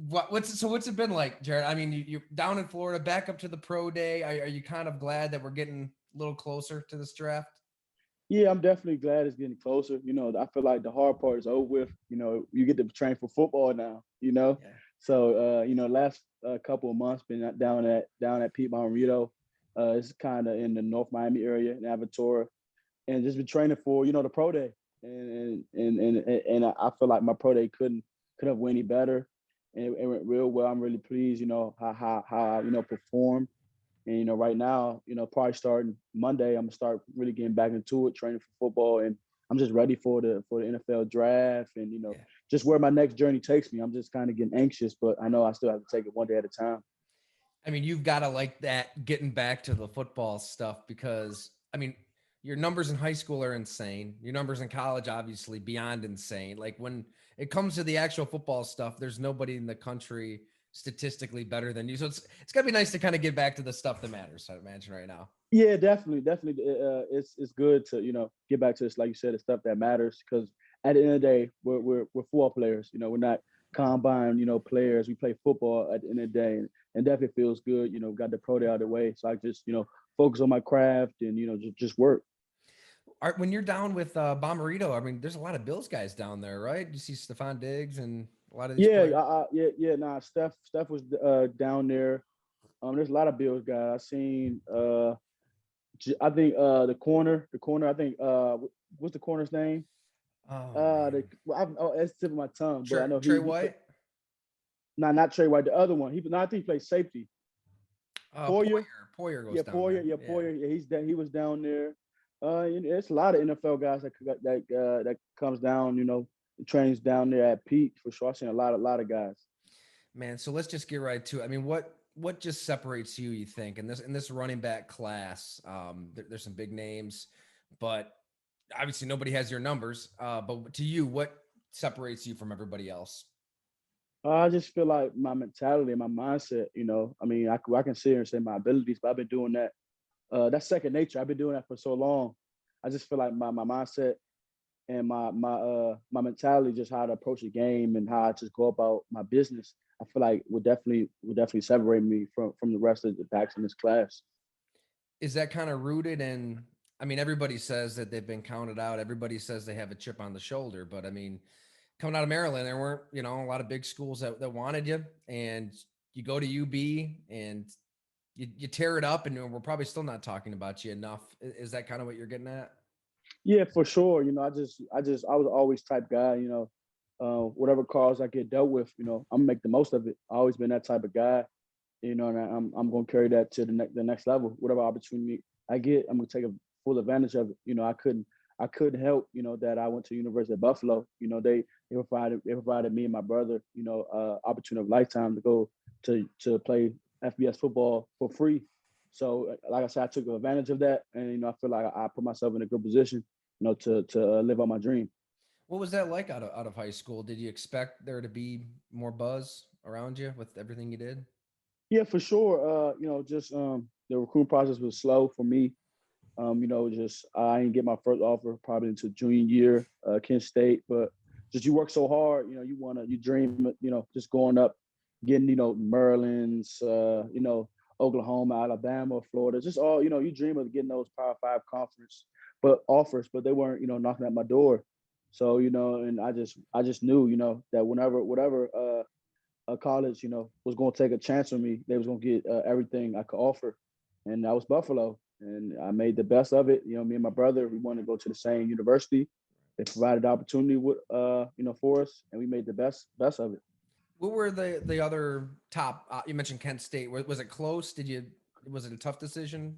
What's it been like, Jared? I mean, you're down in Florida, back up to the pro day. Are you kind of glad that we're getting a little closer to this draft? Yeah, I'm definitely glad it's getting closer. I feel like the hard part is over with. You get to train for football now. Yeah. So last couple of months been down at Pete Margarito. It's kind of in the North Miami area in Aventura, and just been training for the pro day. And I feel like my pro day could have went any better, and it went real well. I'm really pleased. How I performed. And right now, probably starting Monday, I'm gonna start really getting back into it, training for football, and I'm just ready for the NFL draft, and Yeah. just where my next journey takes me. I'm just kind of getting anxious, but I know I still have to take it one day at a time. I mean, you've got to like that getting back to the football stuff because I mean, your numbers in high school are insane. Your numbers in college, obviously, beyond insane. Like when it comes to the actual football stuff, there's nobody in the country statistically better than you. So it's gotta be nice to kind of get back to the stuff that matters. I imagine right now. Yeah, definitely. It's good to get back to this, like you said, the stuff that matters. Because at the end of the day, we're football players. We're not combine players. We play football at the end of the day, and definitely feels good. Got the pro day out of the way, so I just focus on my craft and just work. When you're down with Bomarito, I mean, there's a lot of Bills guys down there, right? You see Stephon Diggs and a lot of these Yeah, players. yeah. Nah, Steph was down there. There's a lot of Bills guys. I seen. I think the corner. I think what's the corner's name? Oh man, It's the tip of my tongue, but I know Trey he White. not Trey White. The other one. No, I think he plays safety. Poyer. Poyer goes Yeah, down Poyer. there. Yeah, Yeah. Poyer. Yeah, he was down there. It's a lot of NFL guys that comes down. Trains down there at Pete for sure. I've seen a lot of guys. Man, so let's just get right to it. I mean, what just separates you? You think in this running back class? There's some big names, but obviously nobody has your numbers. But to you, what separates you from everybody else? I just feel like my mentality, my mindset. I mean, I can sit here and say my abilities, but I've been doing that. That's second nature. I've been doing that for so long. I just feel like my mindset and my mentality, just how to approach the game and how I just go about my business. I feel like would definitely separate me from the rest of the backs in this class. Is that kind of rooted in? I mean, everybody says that they've been counted out. Everybody says they have a chip on the shoulder, but I mean, coming out of Maryland, there weren't a lot of big schools that wanted you, and you go to UB and you tear it up, and we're probably still not talking about you enough. Is that kind of what you're getting at? Yeah, for sure. I was always type guy. Whatever calls I get dealt with, I'm gonna make the most of it. I always been that type of guy. And I'm gonna carry that to the next level. Whatever opportunity I get, I'm gonna take a full advantage of it. I couldn't help that I went to University of Buffalo. They provided me and my brother opportunity of lifetime to go to play FBS football for free. So like I said, I took advantage of that, and I feel like I put myself in a good position, to live out my dream. What was that like out of high school? Did you expect there to be more buzz around you with everything you did? Yeah, for sure. Just the recruiting process was slow for me. Just I didn't get my first offer probably until junior year, Kent State. But just you work so hard, you dream, just going up, getting, Maryland's, Oklahoma, Alabama, Florida, just all, you dream of getting those Power Five conference, but offers, but they weren't, knocking at my door. So, and I just knew, that whatever a college, was going to take a chance on me. They was going to get everything I could offer, and that was Buffalo. And I made the best of it. Me and my brother, we wanted to go to the same university. They provided the opportunity for us, and we made the best of it. What were the other top? You mentioned Kent State. Was it close? Was it a tough decision?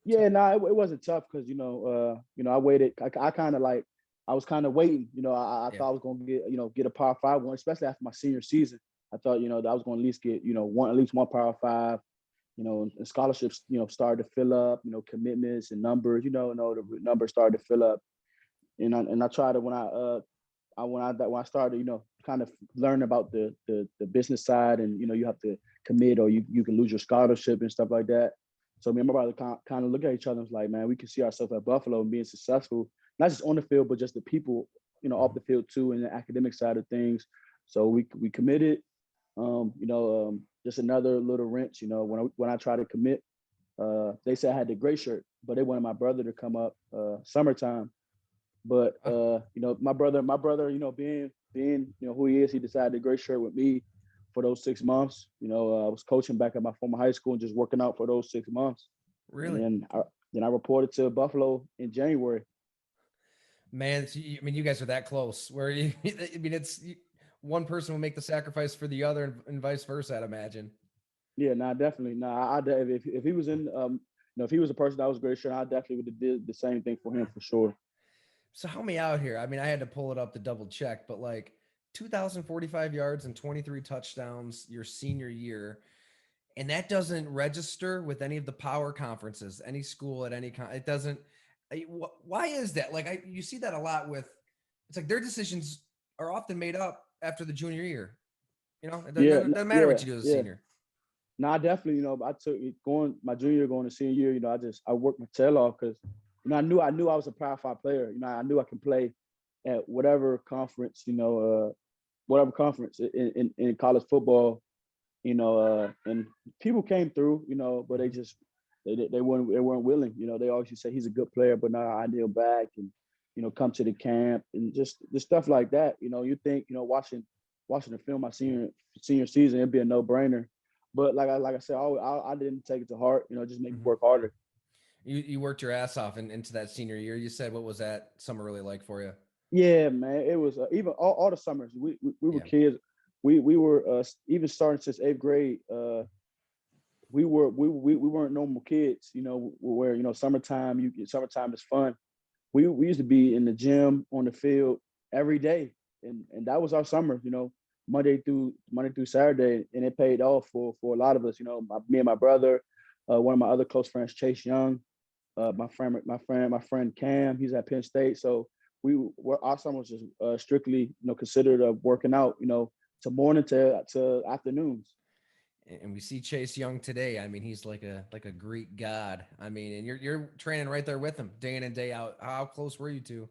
Yeah, no, it wasn't tough because I waited. I kind of like I was kind of waiting. I Yeah. thought I was going to get a Power Five one, especially after my senior season. I thought that I was going to at least get at least one Power Five. And scholarships, started to fill up, commitments and numbers, the numbers started to fill up. And I tried to when I started, kind of learn about the business side, and you have to commit, or you can lose your scholarship and stuff like that. So me and my brother kind of look at each other and was like, man, we can see ourselves at Buffalo and being successful, not just on the field, but just the people, off Mhm. the field too, and the academic side of things. So we committed, Just another little wrench. When I tried to commit, they said I had the gray shirt, but they wanted my brother to come up summertime. But my brother, being who he is, he decided the gray shirt with me for those 6 months. I was coaching back at my former high school and just working out for those 6 months. And Really? then I reported to Buffalo in January. Man, I mean, you guys are that close. Where you, I mean, one person will make the sacrifice for the other, and vice versa. I'd imagine. Yeah, nah, definitely. Nah, if he was in, if he was a person that was great, sure, I definitely would have did the same thing for him for sure. So help me out here. I mean, I had to pull it up to double check, but like 2,045 yards and 23 touchdowns your senior year, and that doesn't register with any of the power conferences, any school at any it doesn't. Why is that? Like you see that a lot with. It's like their decisions are often made up after the junior year. It Yeah, doesn't matter yeah, what you do as a yeah. senior. No, I definitely, I took it going my junior year, going to senior year. I worked my tail off because, I knew I was a Power Five player. I knew I can play at whatever conference, whatever conference in college football, and people came through, but they Mhm. just they weren't willing. They always used to say he's a good player, but now I kneel back and come to the camp and just stuff like that. You think watching the film my senior season, it'd be a no brainer. But like I said, I didn't take it to heart. Just make me Mhm. work harder. You worked your ass off into that senior year. You said, what was that summer really like for you? Yeah, man. It was even all the summers. We were Yeah. kids. We were even starting since eighth grade. We weren't normal kids. Where summertime is fun. We used to be in the gym on the field every day, and that was our summer. Monday through Saturday, and it paid off for a lot of us. Me and my brother, one of my other close friends, Chase Young, my friend Cam, he's at Penn State. So our summer was just strictly considered working out. To morning to afternoons. And we see Chase Young today. I mean, he's like a Greek god. I mean, and you're training right there with him day in and day out. How close were you two?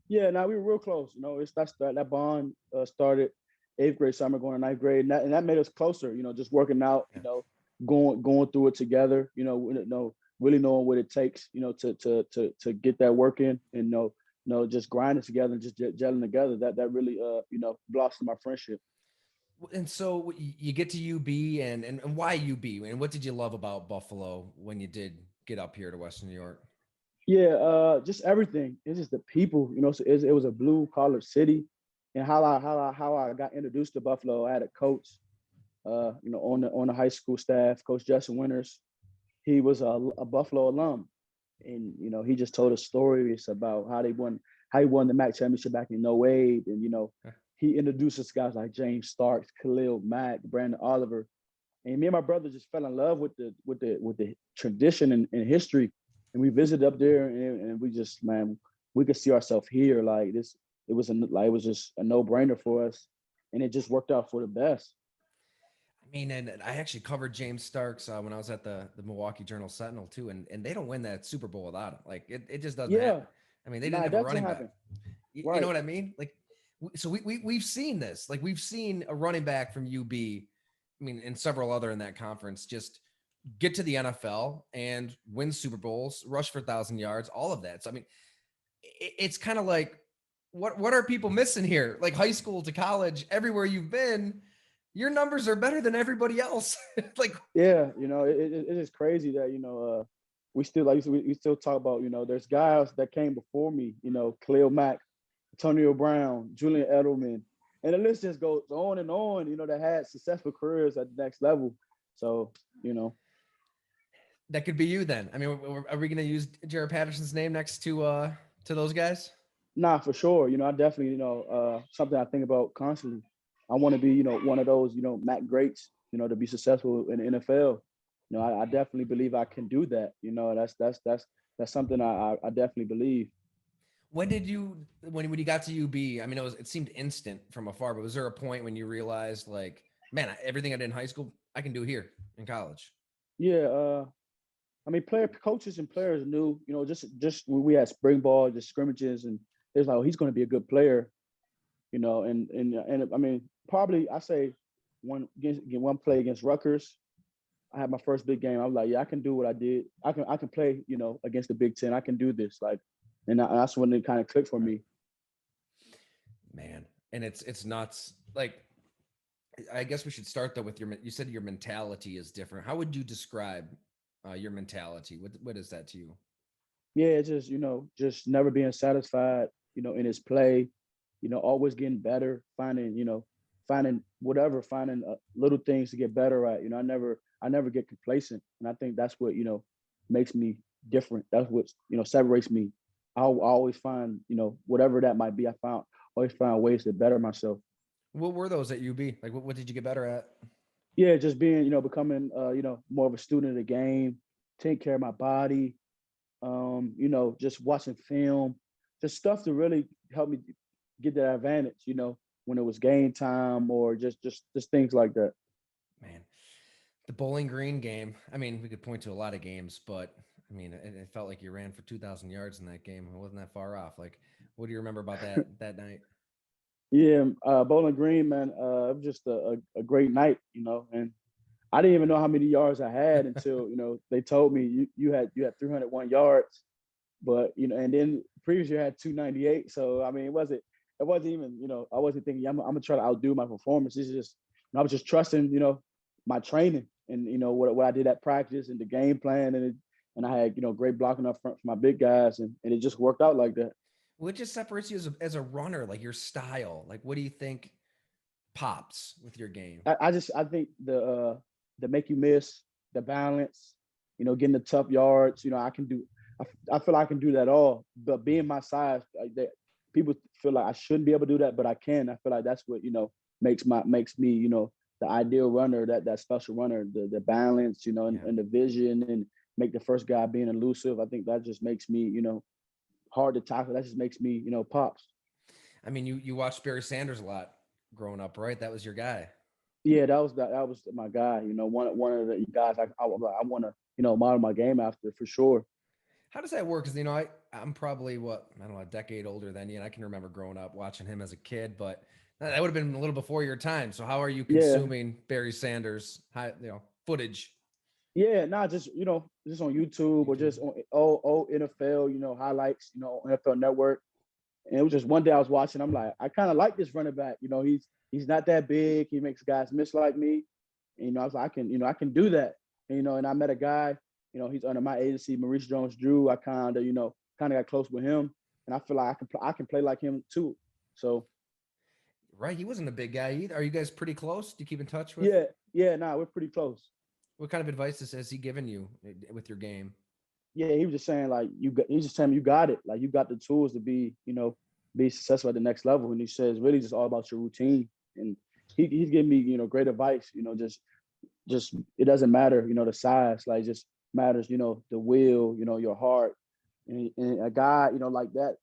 Yeah, now we were real close. That bond started eighth grade summer, going to ninth grade, and that made us closer. Just working out. Yeah. Going through it together. Really knowing what it takes. To get that work in, and just grinding together and just gelling together. That really blossomed my friendship. And so you get to UB, and why UB? And what did you love about Buffalo when you did get up here to Western New York? Yeah, just everything. It's just the people. So it was a blue collar city, and how I got introduced to Buffalo. I had a coach, on the high school staff, Coach Justin Winters. He was a Buffalo alum, and he just told us stories about how he won the MAC championship back in '08, and he introduced us guys like James Starks, Khalil Mack, Brandon Oliver, and me and my brother just fell in love with the tradition and history, and we visited up there, and we just, man, we could see ourselves here like this. It was just a no brainer for us, and it just worked out for the best. I mean, and I actually covered James Starks when I was at the Milwaukee Journal Sentinel too, and they don't win that Super Bowl without him. Like it just doesn't Yeah, happen. I mean, they didn't nah, have a that doesn't running back. happen. You know Right. what I mean? Like, so we've seen this. Like we've seen a running back from UB. I mean, and several other in that conference just get to the NFL and win Super Bowls, rush for 1,000 yards, all of that. So I mean, it's kind of like what are people missing here? Like high school to college, everywhere you've been, your numbers are better than everybody else. Like, Yeah, it is crazy that we still we still talk about there's guys that came before me, Khalil Mack, Antonio Brown, Julian Edelman, and the list just goes on and on. That had successful careers at the next level. So you know, that could be you then. I mean, are we going to use Jaret Patterson's name next to those guys? nah, for sure. I definitely something I think about constantly. I want to be one of those Mac greats. To be successful in the NFL. I definitely believe I can do that. That's something I definitely believe. When did you when you got to UB? I mean, it seemed instant from afar, but was there a point when you realized like, man, everything I did in high school, I can do here in college? Yeah, I mean, coaches and players knew, just when we had spring ball, just scrimmages, and it's like, oh, he's going to be a good player, and I mean, probably I say one play against Rutgers. I had my first big game. I was like, yeah, I can do what I did. I can play, against the Big Ten. I can do this. Like, and that's when it kind of clicked for me. Man, and it's nuts. Like, I guess we should start though with you said your mentality is different. How would you describe your mentality? What is that to you? Yeah, just just never being satisfied, in his play, always getting better, finding little things to get better at. I never get complacent, and I think that's what makes me different. That's what separates me. I'll always find whatever that might be. Always find ways to better myself. What were those at UB? Like, what did you get better at? Yeah, just being becoming more of a student of the game, taking care of my body, just watching film, just stuff to really help me get that advantage, when it was game time or just things like that. Man, the Bowling Green game. I mean, we could point to a lot of games, but I mean, it felt like you ran for 2,000 yards in that game. It wasn't that far off. Like, what do you remember about that night? Yeah, Bowling Green, man, it was just a great night, and I didn't even know how many yards I had until they told me you had 301 yards, but and then previous year I had 298. So I mean, it wasn't even I wasn't thinking I'm gonna try to outdo my performance. It's just I was just trusting my training and what I did at practice and the game plan and I had great blocking up front for my big guys and it just worked out like that. What just separates you as a runner? Like your style. Like, what do you think pops with your game? I think the make you miss, the balance, getting the tough yards. I can do. I feel I can do that all. But being my size, like that, people feel like I shouldn't be able to do that, but I can. I feel like that's what makes me the ideal runner, that special runner, the balance, Yeah. and the vision, and make the first guy being elusive. I think that just makes me hard to tackle. That just makes me pops. I mean, you watched Barry Sanders a lot growing up, right? That was your guy. Yeah, that was my guy. One of the guys I want to model my game after for sure. How does that work? Because I'm probably what I don't know a decade older than you, and I can remember growing up watching him as a kid, but that would have been a little before your time. So how are you Yeah, consuming Barry Sanders, footage? yeah, not just just on YouTube or YouTube. just on old NFL highlights on NFL Network. And it was just one day I was watching. I'm like, I kind of like this running back. He's not that big. He makes guys miss like me. And, I was like, I can do that. And I met a guy. He's under my agency, Maurice Jones-Drew. I kind of got close with him, and I feel like I can play like him too. So Right, he wasn't a big guy either. Are you guys pretty close? Do you keep in touch with? yeah, yeah, nah, we're pretty close. What kind of advice has he given you with your game? Yeah, he was just saying like he's just telling me you got it. Like you got the tools to be successful at the next level. And he says really just all about your routine. And he's giving me great advice. Just it doesn't matter the size. Like just matters the will, your heart. And a guy like that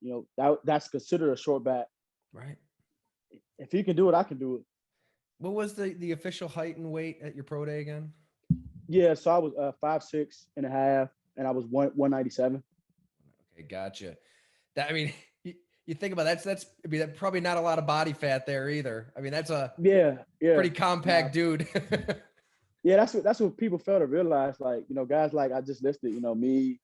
that's considered a short back. Right. If he can do it, I can do it. What was the official height and weight at your pro day again? Yeah, so I was 5'6.5", and I was 197. Okay, gotcha. That I mean, you think about that's I mean, that probably not a lot of body fat there either. I mean, that's a Yeah, yeah. pretty Nah, compact dude. yeah, that's what people fail to realize. Like, guys like I just listed, me,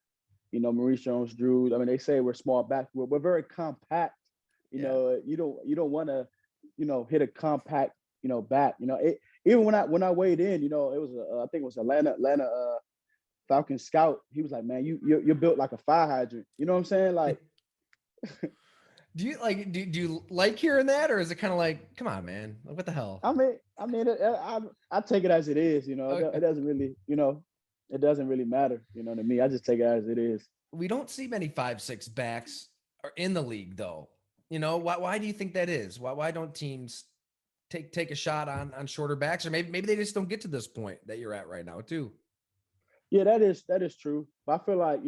Maurice Jones-Drew. I mean, they say we're small back. We're very compact. Yeah. You don't want to, hit a compact, back. Even when I weighed in, it was I think it was Atlanta Falcon scout. He was like, man, you're built like a fire hydrant. You know what I'm saying? Like, Do you like hearing that, or is it kind of like, come on, man, like, what the hell? I mean, I take it as it is. It Okay. doesn't really, it doesn't really matter. To me, I just take it as it is. We don't see many 5'6" backs are in the league though. Why do you think that is? Why don't teams take a shot on shorter backs, or maybe they just don't get to this point that you're at right now too. Yeah, that is true. But I feel like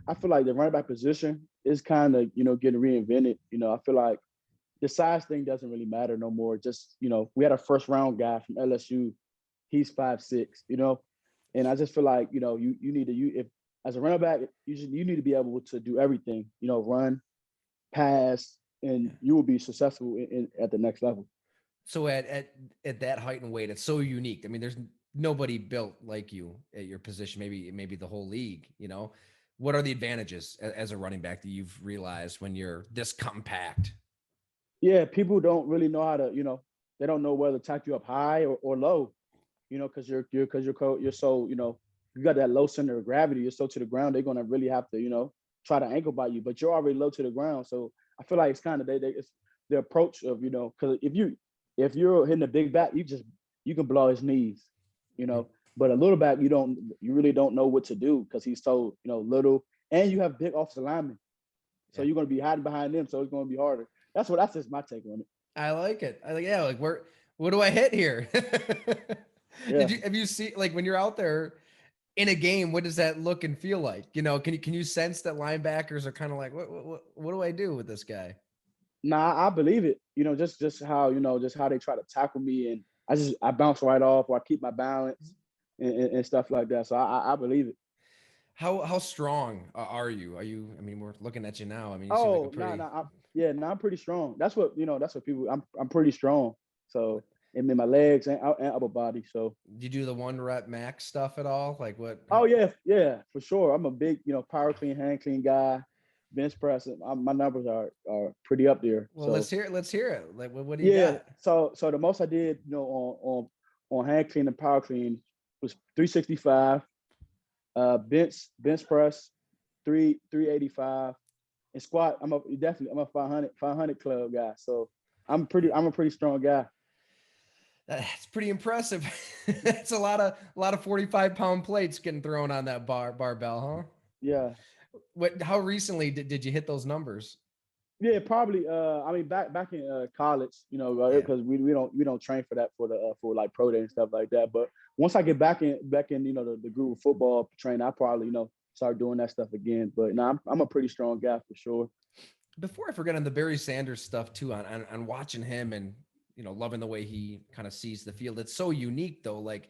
I feel like the running back position is kind of getting reinvented. I feel like the size thing doesn't really matter no more. Just we had a first round guy from LSU. He's 5'6", and I just feel like you need to if as a running back you need to be able to do everything. Run, pass, and Yeah. you will be successful at the next level. So at that height and weight, it's so unique. I mean, there's nobody built like you at your position. Maybe the whole league. You know, what are the advantages as a running back that you've realized when you're this compact? Yeah, people don't really know how to, they don't know whether to tack you up high or low, because you're so, you got that low center of gravity. You're so to the ground, they're gonna really have to, try to ankle bite you, but you're already low to the ground. So I feel like it's kind of it's the approach of, because if you're hitting a big back, you can blow his knees, you Mhm. know. But a little back, you really don't know what to do because he's so, little, and you have big offensive linemen, so Yeah, you're gonna be hiding behind them, so it's gonna be harder. That's just my take on it. I like it. I like yeah. Like where? What do I hit here? Yeah. Have you seen like when you're out there in a game? What does that look and feel like? You know, can you sense that linebackers are kind of like what do I do with this guy? Nah, I believe it. Just how they try to tackle me, and I bounce right off, or I keep my balance and stuff like that. So I believe it. How strong are you? Are you? I mean, we're looking at you now. I mean, you seem like a Oh, no, pretty. no, yeah, no, I'm pretty strong. That's what people. I'm pretty strong. So and in my legs and upper body. So Do you do the 1 rep max stuff at all? Like what? oh yeah, yeah, for sure. I'm a big power clean, hand clean guy. Bench press, my numbers are pretty up there. Well, So Let's hear it. Like what do you yeah, got? so the most I did, on hand clean and power clean was 365. Bench press 385, and squat. I'm a 500 club guy. So I'm a pretty strong guy. That's pretty impressive. It's a lot of 45-pound plates getting thrown on that barbell, huh? Yeah. What? How recently did you hit those numbers? Yeah, probably. I mean, back in college, Yeah. because we don't train for that for like pro day and stuff like that. But once I get back in the group of football train, I probably start doing that stuff again. But no, I'm a pretty strong guy for sure. Before I forget on the Barry Sanders stuff too, on watching him and loving the way he kind of sees the field. It's so unique though. Like,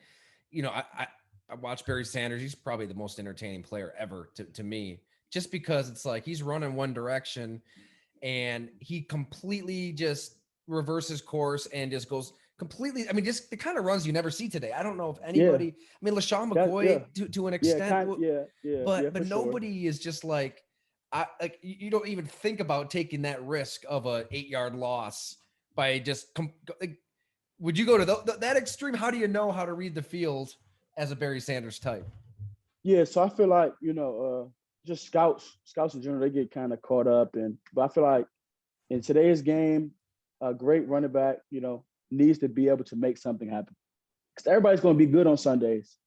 I watch Barry Sanders. He's probably the most entertaining player ever to me, just because it's like he's running one direction and he completely just reverses course and just goes completely. I mean, just the kind of runs you never see today. I don't know if Yeah, anybody. I mean, LaShawn that yeah McCoy to an yeah extent, kind yeah but for sure. nobody is just like you don't even think about taking that risk of a 8 yard loss by just like, would you go to that extreme? How do you know how to read the field as a Barry Sanders type? Yeah, so I feel like just scouts in general, they get kind of caught up, but I feel like in today's game, a great running back, needs to be able to make something happen. Because everybody's going to be good on Sundays.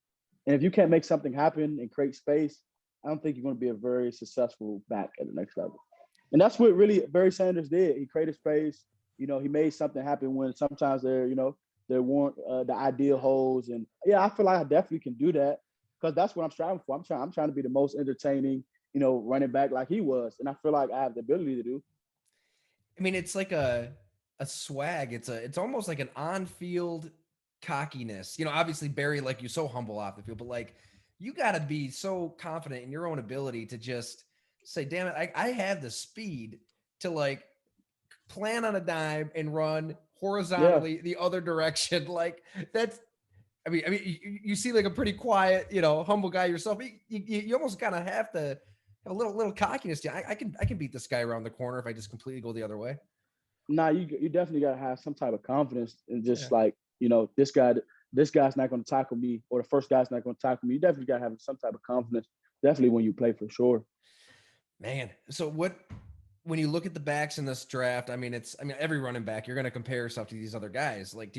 And if you can't make something happen and create space, I don't think you're going to be a very successful back at the next level. And that's what really Barry Sanders did. He created space. He made something happen when sometimes there weren't the ideal holes. And yeah, I feel like I definitely can do that because that's what I'm striving for. I'm trying to be the most entertaining, running back like he was. And I feel like I have the ability to do. I mean, it's like a swag. It's almost like an on field cockiness. Obviously Barry, like you, so humble off the field, but like you got to be so confident in your own ability to just say, "Damn it, I have the speed to like plan on a dime and run Yeah. horizontally the other direction." Like that's. You seem like a pretty quiet, humble guy yourself. You almost kind of have to have a little cockiness. To you. I can beat this guy around the corner if I just completely go the other way. Nah, you definitely gotta have some type of confidence and Yeah. just like, this guy's not gonna tackle me, or the first guy's not gonna tackle me. You definitely gotta have some type of confidence, definitely when you play for sure. Man, so when you look at the backs in this draft, I mean every running back you're going to compare yourself to these other guys, like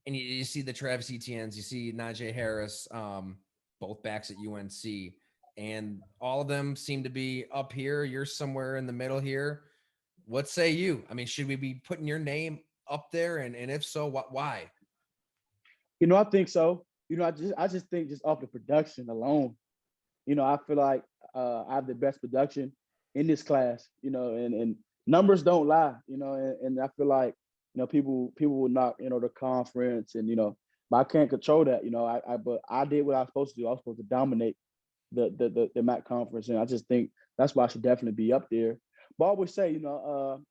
and you see the Travis Etienne's, you see Najee Harris, both backs at UNC, and all of them seem to be up here. You're somewhere in the middle here. What say you? I mean, should we be putting your name up there, and if so, why? I think so. I just think just off the production alone, I feel like I have the best production in this class, and numbers don't lie, and I feel like, people will knock, the conference and, but I can't control that, but I did what I was supposed to do. I was supposed to dominate the MAC conference, and I just think that's why I should definitely be up there. But I always say,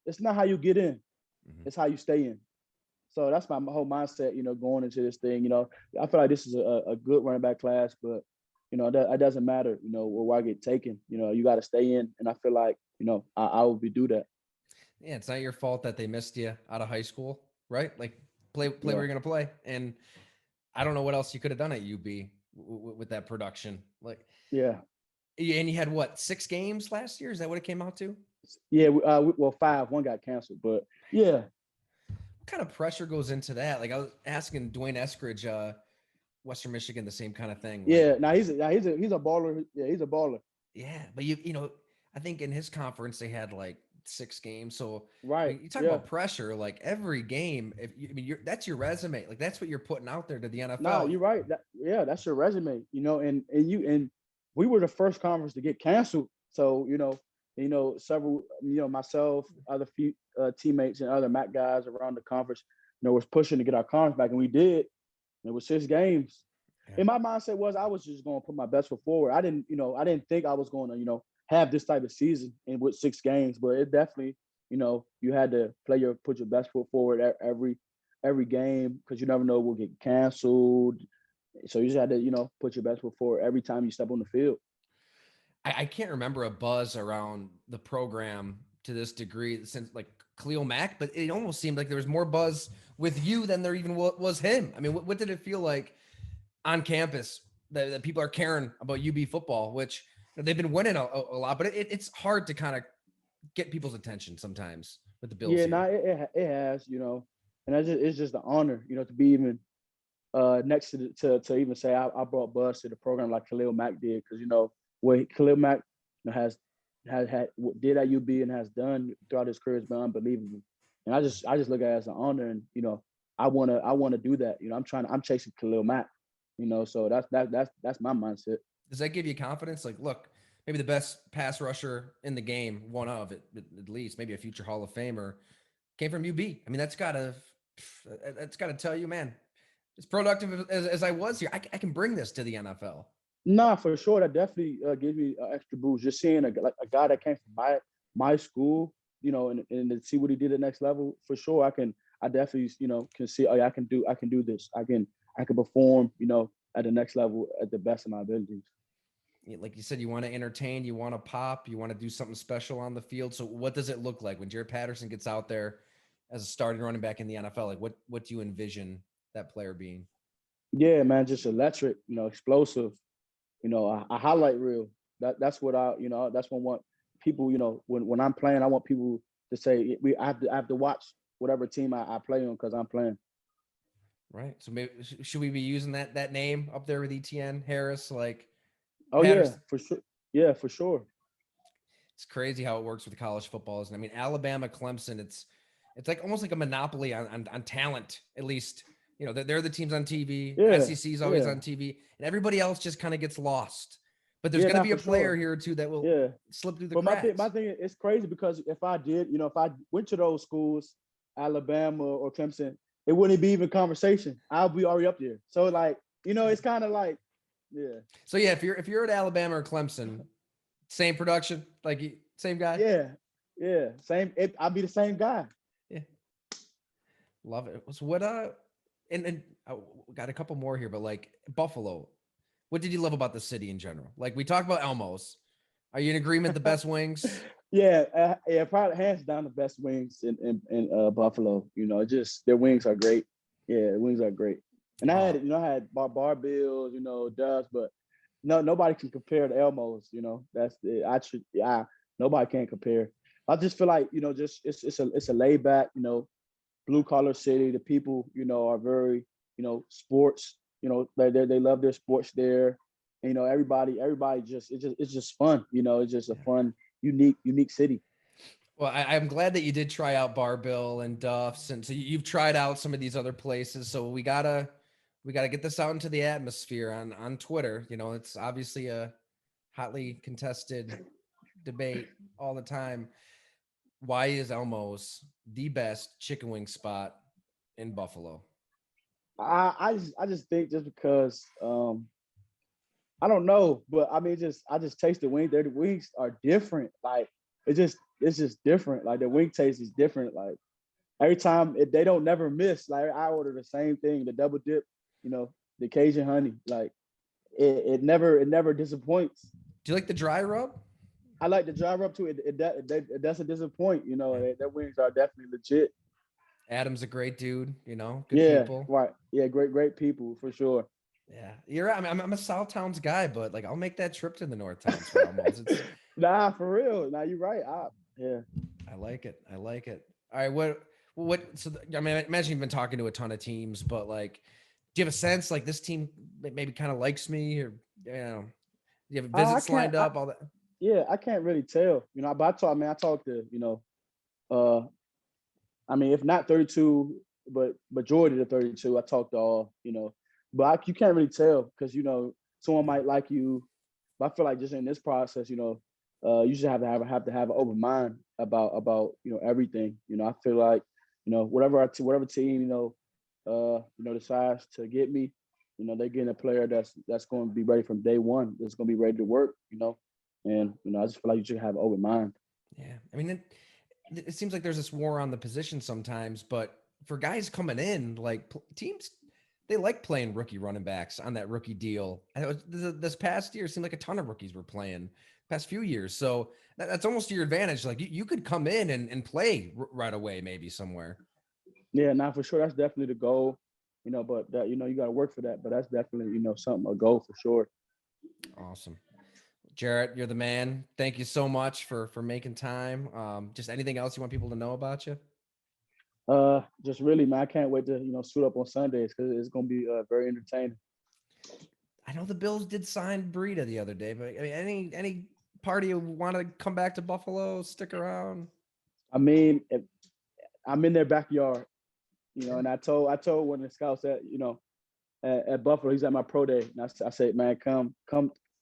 it's not how you get in, Mhm. it's how you stay in. So that's my whole mindset, going into this thing. I feel like this is a good running back class, but that doesn't matter, where I get taken. You got to stay in, and I feel like I will be do that. Yeah, it's not your fault that they missed you out of high school, right? Like play where Yeah, you're gonna play, and I don't know what else you could have done at UB with that production. Like, yeah, and you had what 6 games last year? Is that what it came out to? yeah. Well, 5. One got canceled, but yeah, What kind of pressure goes into that? Like I was asking Dwayne Eskridge, Western Michigan, the same kind of thing. Like, yeah. Now he's a baller. Yeah, he's a baller. yeah, but I think in his conference they had like 6 games. So I Right. mean, you talk Yeah. about pressure. Like every game, if you, I mean, that's your resume. Like that's what you're putting out there to the Nah, NFL. you're right. Yeah, that's your resume. And we were the first conference to get canceled. So several myself, other few teammates, and other MAC guys around the conference, was pushing to get our conference back, and we did. It was 6 games. Yeah. And my mindset was I was just going to put my best foot forward. I didn't think I was going to have this type of season and with 6 games, but it definitely you had to put your best foot forward every game because you never know will get canceled. So you just had to put your best foot forward every time you step on the field. I can't remember a buzz around the program to this degree since like Khalil Mack, but it almost seemed like there was more buzz with you than there even was him. I mean, what did it feel like on campus that people are caring about UB football, which they've been winning a lot, but it's hard to kind of get people's attention sometimes with the Bills Yeah, here. it has, and it's just an honor, to be even next to even say I brought buzz to the program like Khalil Mack did, because what Khalil Mack has had what did at UB and has done throughout his career has been unbelievable, and I just look at it as an honor, and I wanna do that. I'm chasing Khalil Mack, so that's my mindset. Does that give you confidence? Like, look, maybe the best pass rusher in the game, one of it at least, maybe a future Hall of Famer, came from UB. I mean, that's gotta tell you, man, as productive as I was here, I can bring this to the NFL. Nah, for sure. That definitely gives me an extra boost. Just seeing a guy that came from my school, and to see what he did at next level. For sure, I definitely can see. Oh, yeah, I can do this. I can perform. At the next level at the best of my abilities. Like you said, you want to entertain, you want to pop, you want to do something special on the field. So, what does it look like when Jaret Patterson gets out there as a starting running back in the NFL? Like, what do you envision that player being? Yeah, man, just electric. Explosive. A highlight reel. That's what that's what I want people. When I'm playing, I want people to say I have to watch whatever team I play on because I'm playing. Right. So maybe should we be using that name up there with Etienne Harris? Like Oh yeah, Patterson. for sure. Yeah, for sure. It's crazy how it works with college football. Isn't it? I mean, Alabama, Clemson. It's like almost like a monopoly on talent. At least they're the teams on TV. Yeah, SEC is always yeah, on TV, and everybody else just kind of gets lost. But there's yeah. going to Not be a for player sure. here or two that will Yeah, slip through the but my cracks. thing, it's crazy because if I went to those schools, Alabama or Clemson, it wouldn't be even conversation. I'll be already up there. So like, it's kind of like, yeah, So yeah, if you're at Alabama or Clemson, same production, like same guy. yeah, yeah. Same. I'll be the same guy. Yeah, love it. So what and we got a couple more here, but like Buffalo, what did you love about the city in general? Like we talked about Elmos. Are you in agreement? The best wings. Yeah, yeah. Probably hands down the best wings in Buffalo. Just their wings are great. Yeah, the wings are great. And Oh, I had bar bills, Dubs, but no, nobody can compare to Elmos. That's the I should yeah. Nobody can compare. I just feel like just it's a laid back, blue collar city. The people, are very, sports. They love their sports there. And, everybody it's just fun. It's just a yeah. fun, unique city. Well, I'm glad that you did try out Barbill and Duff's, and so you've tried out some of these other places. So we gotta get this out into the atmosphere on Twitter. It's obviously a hotly contested debate all the time. Why is Elmo's the best chicken wing spot in Buffalo? I just think just because I don't know, but I mean I just taste the wing. The wings are different. Like it's just different. Like the wing taste is different. Like every time they don't never miss. Like I order the same thing, the double dip, the Cajun honey. Like it never disappoints. Do you like the dry rub? I like the dry rub too. It doesn't disappoint. Yeah. Their wings are definitely legit. Adam's a great dude, good Yeah, people. right. Yeah, great people for sure. Yeah, you're right. I'm a South Towns guy, but like I'll make that trip to the North Towns for almost. It's Nah, for real. Nah, you're right. Yeah. I like it. I like it. All right, so I mean, I imagine you've been talking to a ton of teams, but like, do you have a sense like this team maybe kind of likes me, or do you have I visits can't. lined up? All that. Yeah, I can't really tell. But I talked to uh, I mean, if not 32, but majority of the 32, I talked to all. But you can't really tell because someone might like you. But I feel like just in this process, you just have an open mind about everything. I feel like whatever team decides to get me, they're getting a player that's going to be ready from day one. That's going to be ready to work. And I just feel like you should have an open mind. Yeah, I mean, it seems like there's this war on the position sometimes, but for guys coming in, like teams, they like playing rookie running backs on that rookie deal. This past year, it seemed like a ton of rookies were playing past few years. So that's almost to your advantage. Like you could come in and play right away, maybe somewhere. Yeah, not for sure. That's definitely the goal. But that you got to work for that. But that's definitely something a goal for sure. Awesome. Jaret, you're the man. Thank you so much for making time. Just anything else you want people to know about you? Just really, man, I can't wait to suit up on Sundays because it's gonna be very entertaining. I know the Bills did sign Breida the other day, but I mean, any party who want to come back to Buffalo, stick around. I mean, I'm in their backyard, and I told one of the scouts that at Buffalo, he's at my pro day, and I said, man, come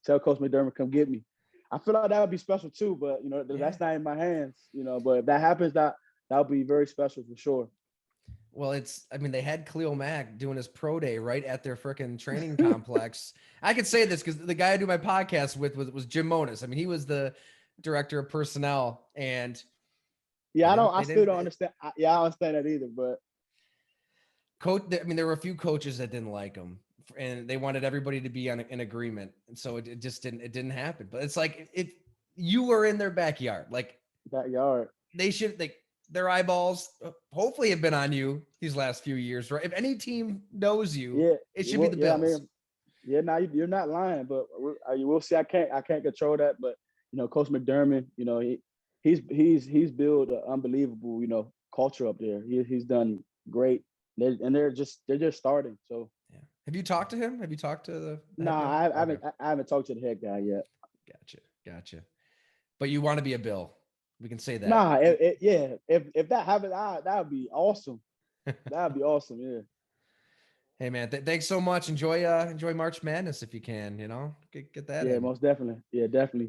tell Coach McDermott come get me. I feel like that would be special too, but that's not in my hands, But if that happens, that'll be very special for sure. Well, I mean, they had Khalil Mack doing his pro day right at their freaking training complex. I could say this because the guy I do my podcast with was Jim Monis. I mean, he was the director of personnel, and Yeah, I still don't they understand. I don't understand that either, but coach. I mean, there were a few coaches that didn't like him, and they wanted everybody to be in agreement, and so it just didn't happen. But it's like if you were in their backyard, like backyard. they should their eyeballs hopefully have been on you these last few years, right? If any team knows you, Yeah, it should be the Bills. I mean, yeah, now you're not lying, but you will see. I can't control that, but Coach McDermott, he's built an unbelievable culture up there. He's done great, they're just starting. So Yeah. Have you talked to him? Have you talked to the nah, head guy? I haven't talked to the head guy yet. Gotcha. But you want to be a Bill. We can say that. Nah, yeah. If that happens, that would be awesome. That would be awesome. Yeah. Hey man, thanks so much. Enjoy March Madness if you can. Get that Yeah, in. most definitely. Yeah, definitely.